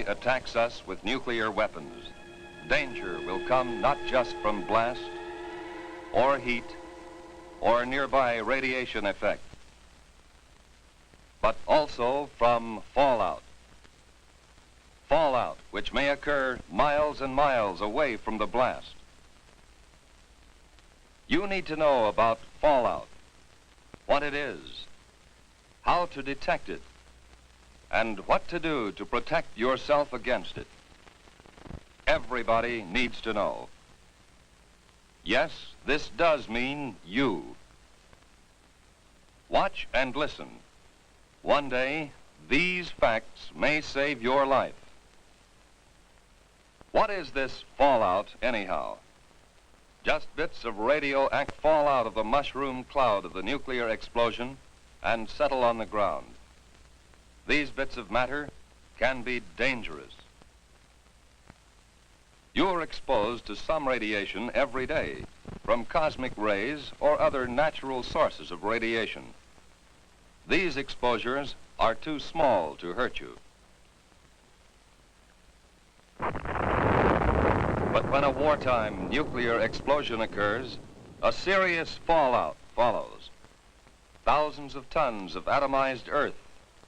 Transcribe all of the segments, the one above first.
Attacks us with nuclear weapons, danger will come not just from blast or heat or nearby radiation effect, but also from fallout. Fallout which may occur miles and miles away from the blast. You need to know about fallout, what it is, how to detect it, and what to do to protect yourself against it. Everybody needs to know. Yes, this does mean you. Watch and listen. One day, these facts may save your life. What is this fallout, anyhow? Just bits of radioactive fall out of the mushroom cloud of the nuclear explosion and settle on the ground. These bits of matter can be dangerous. You're exposed to some radiation every day from cosmic rays or other natural sources of radiation. These exposures are too small to hurt you. But when a wartime nuclear explosion occurs, a serious fallout follows. Thousands of tons of atomized earth,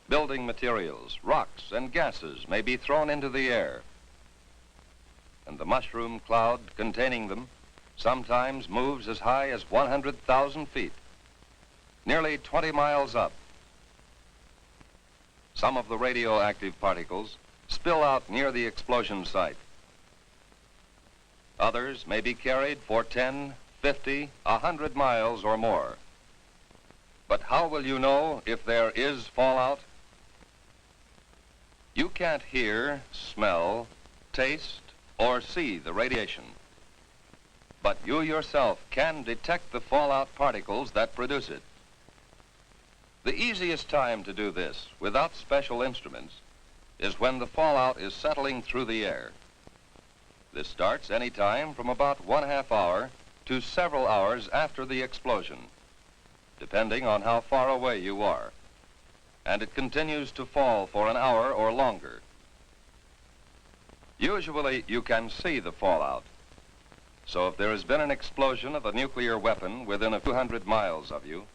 building materials, rocks, and gases may be thrown into the air. And the mushroom cloud containing them sometimes moves as high as 100,000 feet, nearly 20 miles up. Some of the radioactive particles spill out near the explosion site. Others may be carried for 10, 50, 100 miles or more. But how will you know if there is fallout? You can't hear, smell, taste, or see the radiation. But you yourself can detect the fallout particles that produce it. The easiest time to do this without special instruments is when the fallout is settling through the air. This starts any time from about 1/2 hour to several hours after the explosion, depending on how far away you are. And it continues to fall for an hour or longer. Usually you can see the fallout. So if there has been an explosion of a nuclear weapon within a few hundred miles of you,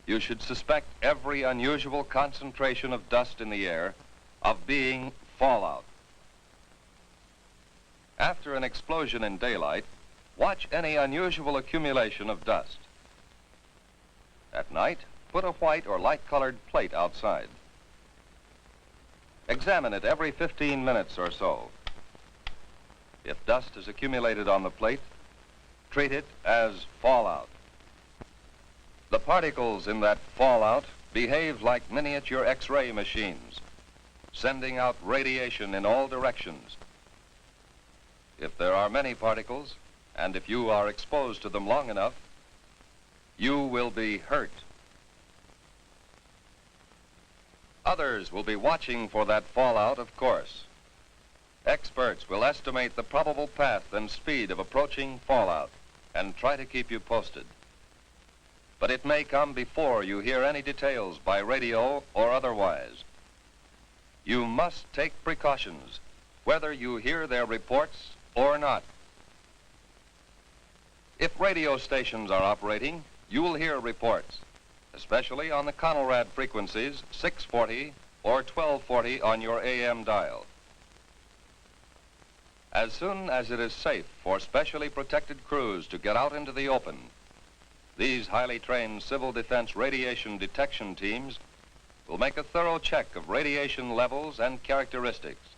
you should suspect every unusual concentration of dust in the air of being fallout. After an explosion in daylight, watch any unusual accumulation of dust. At night, put a white or light-colored plate outside. Examine it every 15 minutes or so. If dust is accumulated on the plate, treat it as fallout. The particles in that fallout behave like miniature X-ray machines, sending out radiation in all directions. If there are many particles, and if you are exposed to them long enough, you will be hurt. Others will be watching for that fallout, of course. Experts will estimate the probable path and speed of approaching fallout and try to keep you posted. But it may come before you hear any details by radio or otherwise. You must take precautions, whether you hear their reports or not. If radio stations are operating, you will hear reports, especially on the Conelrad frequencies 640 or 1240 on your AM dial. As soon as it is safe for specially protected crews to get out into the open, these highly trained civil defense radiation detection teams will make a thorough check of radiation levels and characteristics.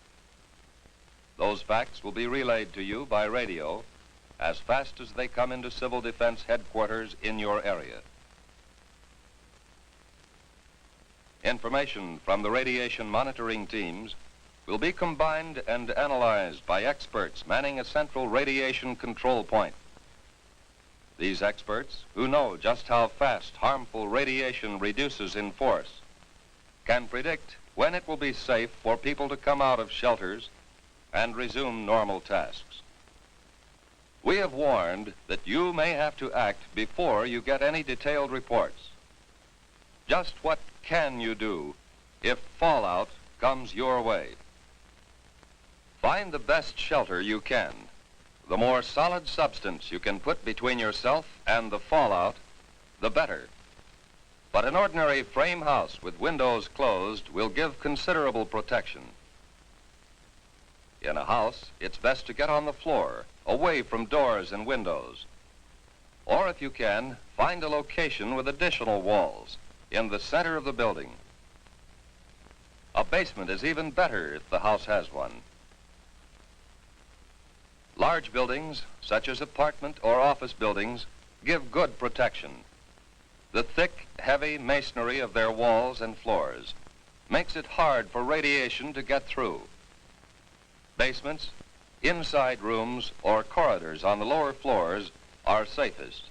Those facts will be relayed to you by radio as fast as they come into civil defense headquarters in your area. Information from the radiation monitoring teams will be combined and analyzed by experts manning a central radiation control point. These experts, who know just how fast harmful radiation reduces in force, can predict when it will be safe for people to come out of shelters and resume normal tasks. We have warned that you may have to act before you get any detailed reports. Just what can you do if fallout comes your way? Find the best shelter you can. The more solid substance you can put between yourself and the fallout, the better. But an ordinary frame house with windows closed will give considerable protection. In a house, it's best to get on the floor, away from doors and windows. Or if you can, find a location with additional walls in the center of the building. A basement is even better if the house has one. Large buildings, such as apartment or office buildings, give good protection. The thick, heavy masonry of their walls and floors makes it hard for radiation to get through. Basements, inside rooms, or corridors on the lower floors are safest.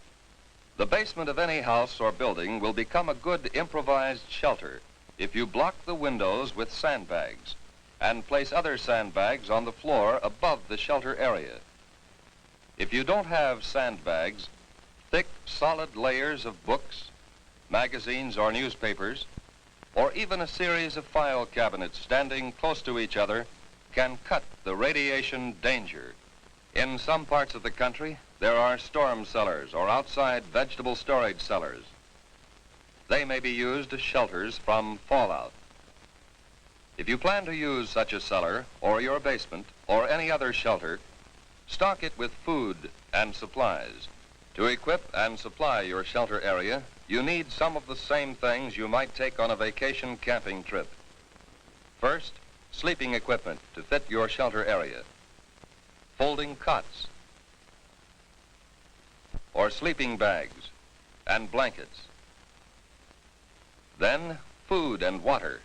The basement of any house or building will become a good improvised shelter if you block the windows with sandbags and place other sandbags on the floor above the shelter area. If you don't have sandbags, thick, solid layers of books, magazines or newspapers, or even a series of file cabinets standing close to each other can cut the radiation danger. In some parts of the country, there are storm cellars or outside vegetable storage cellars. They may be used as shelters from fallout. If you plan to use such a cellar or your basement or any other shelter, stock it with food and supplies. To equip and supply your shelter area, you need some of the same things you might take on a vacation camping trip. First, sleeping equipment to fit your shelter area. Folding cots or sleeping bags and blankets. Then, food and water.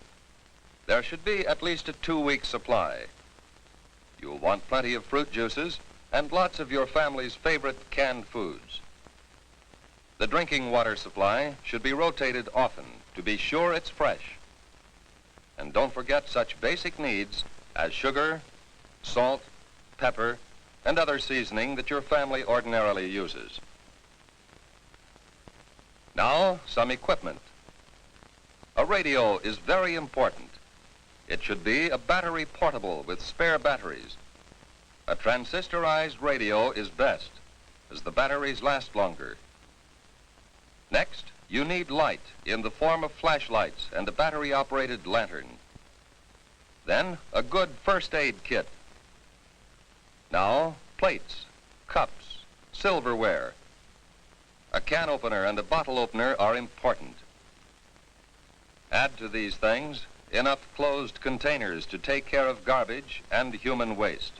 There should be at least a 2-week supply. You'll want plenty of fruit juices and lots of your family's favorite canned foods. The drinking water supply should be rotated often to be sure it's fresh. And don't forget such basic needs as sugar, salt, pepper, and other seasoning that your family ordinarily uses. Now, some equipment. A radio is very important. It should be a battery portable with spare batteries. A transistorized radio is best, as the batteries last longer. Next, you need light in the form of flashlights and a battery-operated lantern. Then, a good first aid kit. Now, plates, cups, silverware. A can opener and a bottle opener are important. Add to these things enough closed containers to take care of garbage and human waste.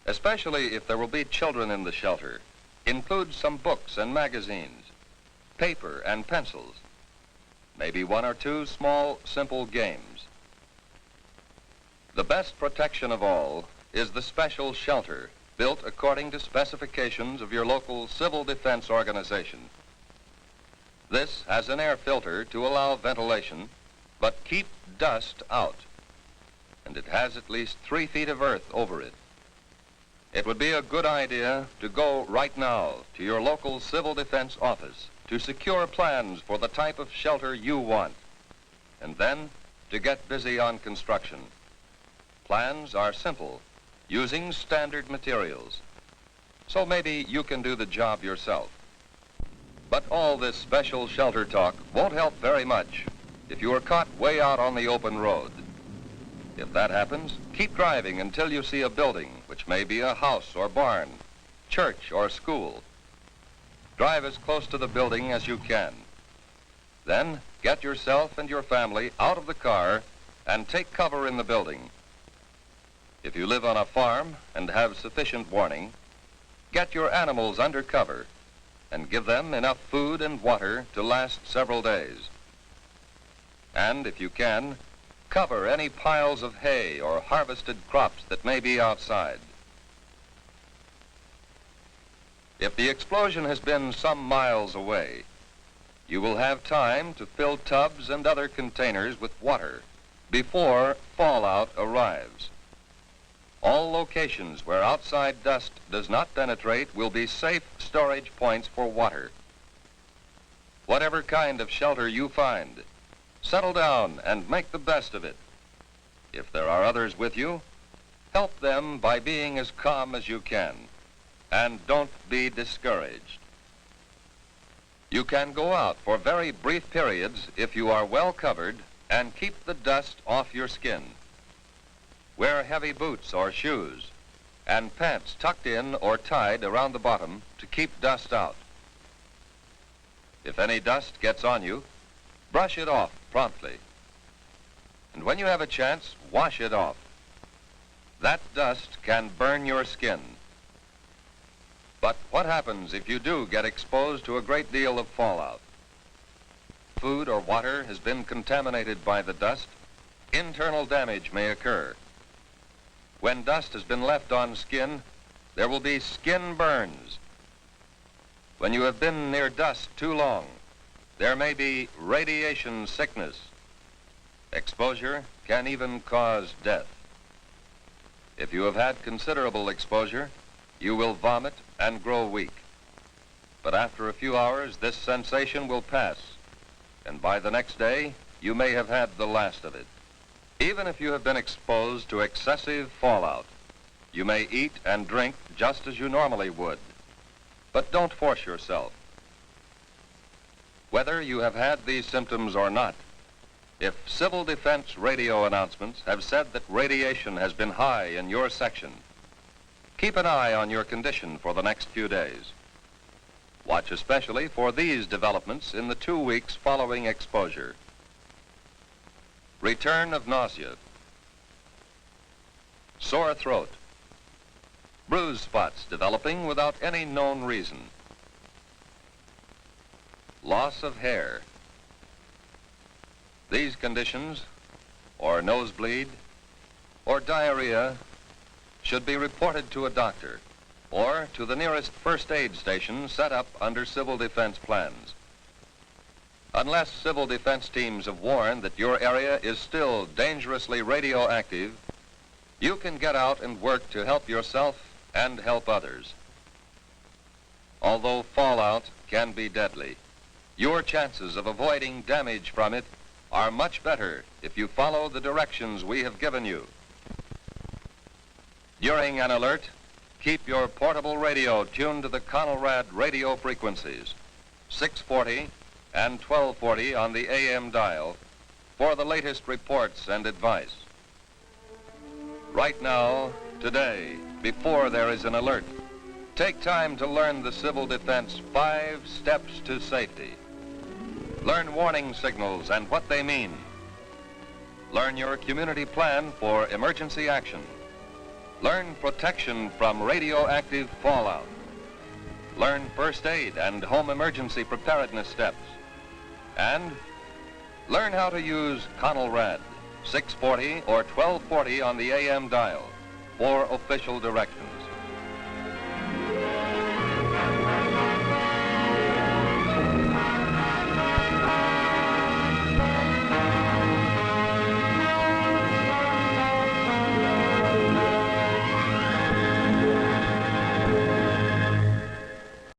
Especially if there will be children in the shelter, include some books and magazines, paper and pencils, maybe 1 or 2 small, simple games. The best protection of all is the special shelter built according to specifications of your local civil defense organization. This has an air filter to allow ventilation, but keep dust out, and it has at least 3 feet of earth over it. It would be a good idea to go right now to your local civil defense office to secure plans for the type of shelter you want, and then to get busy on construction. Plans are simple, using standard materials, so maybe you can do the job yourself. But all this special shelter talk won't help very much if you are caught way out on the open road. If that happens, keep driving until you see a building, which may be a house or barn, church or school. Drive as close to the building as you can. Then get yourself and your family out of the car and take cover in the building. If you live on a farm and have sufficient warning, get your animals under cover and give them enough food and water to last several days. And if you can, cover any piles of hay or harvested crops that may be outside. If the explosion has been some miles away, you will have time to fill tubs and other containers with water before fallout arrives. All locations where outside dust does not penetrate will be safe storage points for water. Whatever kind of shelter you find, settle down and make the best of it. If there are others with you, help them by being as calm as you can, and don't be discouraged. You can go out for very brief periods if you are well covered and keep the dust off your skin. Wear heavy boots or shoes and pants tucked in or tied around the bottom to keep dust out. If any dust gets on you, brush it off promptly. And when you have a chance, wash it off. That dust can burn your skin. But what happens if you do get exposed to a great deal of fallout? Food or water has been contaminated by the dust, internal damage may occur. When dust has been left on skin, there will be skin burns. When you have been near dust too long, there may be radiation sickness. Exposure can even cause death. If you have had considerable exposure, you will vomit and grow weak. But after a few hours, this sensation will pass, and by the next day, you may have had the last of it. Even if you have been exposed to excessive fallout, you may eat and drink just as you normally would, but don't force yourself. Whether you have had these symptoms or not, if civil defense radio announcements have said that radiation has been high in your section, keep an eye on your condition for the next few days. Watch especially for these developments in the 2 weeks following exposure. Return of nausea, sore throat, bruise spots developing without any known reason, loss of hair. These conditions, or nosebleed, or diarrhea, should be reported to a doctor or to the nearest first aid station set up under civil defense plans. Unless civil defense teams have warned that your area is still dangerously radioactive, you can get out and work to help yourself and help others. Although fallout can be deadly, your chances of avoiding damage from it are much better if you follow the directions we have given you. During an alert, keep your portable radio tuned to the Conelrad radio frequencies, 640 and 1240 on the AM dial, for the latest reports and advice. Right now, today, before there is an alert, take time to learn the Civil Defense 5 steps to safety. Learn warning signals and what they mean. Learn your community plan for emergency action. Learn protection from radioactive fallout. Learn first aid and home emergency preparedness steps. And learn how to use Conelrad 640 or 1240 on the AM dial for official directions.